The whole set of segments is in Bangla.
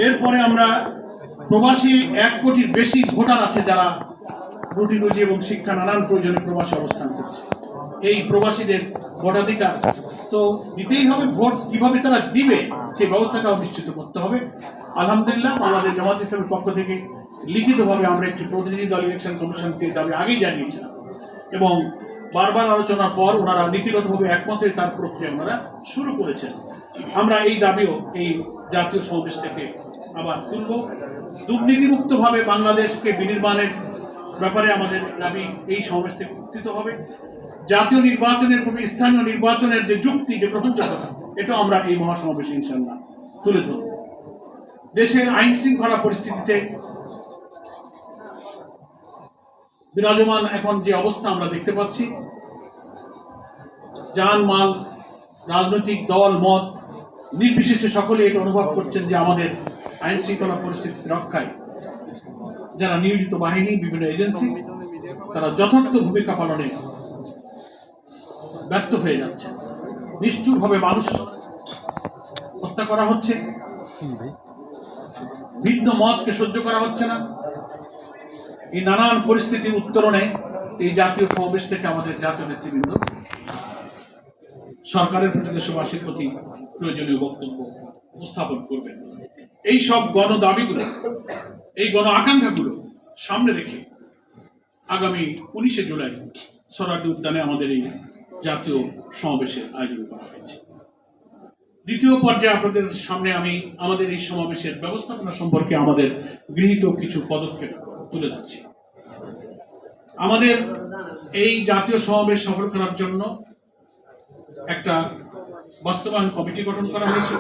এরপরে আমরা প্রবাসী 1 কোটির বেশি ভোটার আছে যারা রুটি রুজি এবং শিক্ষা নানান প্রয়োজনে প্রবাসী অবস্থান করছে। এই প্রবাসীদের ভোটাধিকার তো দিতেই হবে, ভোট কিভাবে তারা দিবে সেই ব্যবস্থাটাও নিশ্চিত করতে হবে। আলহামদুলিল্লাহ আমাদের জামাত ইসলামের পক্ষ থেকে লিখিতভাবে আমরা একটি প্রতিনিধি দল ইলেকশন কমিশনকে দাবি আগেই জানিয়েছিলাম এবং বারবার আলোচনার পর ওনারা নীতিগতভাবে একমত হয়ে তার প্রক্রিয়া ওনারা শুরু করেছেন। আমরা এই দাবিও এই জাতীয় সমাবেশ থেকে আবার তুলব। দুর্নীতিমুক্তভাবে বাংলাদেশকে বিনির্মাণের ব্যাপারে আমাদের দাবি এই সমাবেশ থেকে উত্থিত হবে। জাতীয় নির্বাচনের পূর্বে স্থানীয় নির্বাচনের যে যুক্তি, যে গ্রহণযোগ্যতা, এটা আমরা এই মহাসমাবেশে ইনশাআল্লাহ তুলে ধরব। দেশের আইন শৃঙ্খলা পরিস্থিতিতে বিরাজমান এখন যে অবস্থা আমরা দেখতে পাচ্ছি, জানমাল, রাজনৈতিক দল মত নির্বিশেষে সকলে এটা অনুভব করছেন যে আমাদের আইন শৃঙ্খলা পরিস্থিতি রক্ষায় যারা নিয়োজিত বাহিনী, বিভিন্ন এজেন্সি, তারা যথার্থ ভূমিকা পালনে ব্যর্থ হয়ে যাচ্ছে। নিষ্ঠুরভাবে মানুষ হত্যা করা হচ্ছে, ভিন্ন মতকে সহ্য করা হচ্ছে না। এই নানান পরিস্থিতির উত্তরণে এই জাতীয় সমাবেশ থেকে আমাদের জাতীয় নেতৃবৃন্দ সরকারের প্রতি, দেশবাসীর প্রতি প্রয়োজনীয় বক্তব্য উপস্থাপন করবেন। এই সব গণ দাবিগুলো, এই গণ আকাঙ্ক্ষাগুলো সামনে রেখে আগামী 19শে জুলাই সোহরাওয়ার্দী উদ্যানে আমাদের এই জাতীয় সমাবেশের আয়োজন করা হয়েছে। দ্বিতীয় পর্যায়ে আপনাদের সামনে আমি আমাদের এই সমাবেশের ব্যবস্থাপনা সম্পর্কে আমাদের গৃহীত কিছু পদক্ষেপ তুলে ধরছি। আমাদের এই জাতীয় সমাবেশ সফল করার জন্য একটা বাস্তবায়ন কমিটি গঠন করা হয়েছে।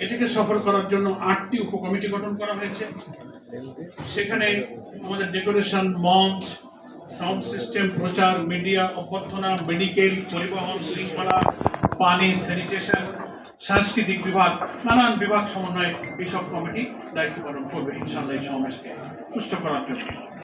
এটাকে সফল করার জন্য 8টি উপকমিটি গঠন করা হয়েছে। সেখানে আমাদের ডেকোরেশন, মঞ্চ, সাউন্ড সিস্টেম, প্রচার, মিডিয়া, অভ্যর্থনা, মেডিকেল, পরিবহন, শৃঙ্খলা, পানি, স্যানিটেশন, সাংস্কৃতিক বিভাগ, নানান বিভাগ সমন্বয়ে এইসব কমিটি দায়িত্ব পালন করবে ইনশাআল্লাহ এই সমাবেশকে সুষ্ঠু করার জন্য।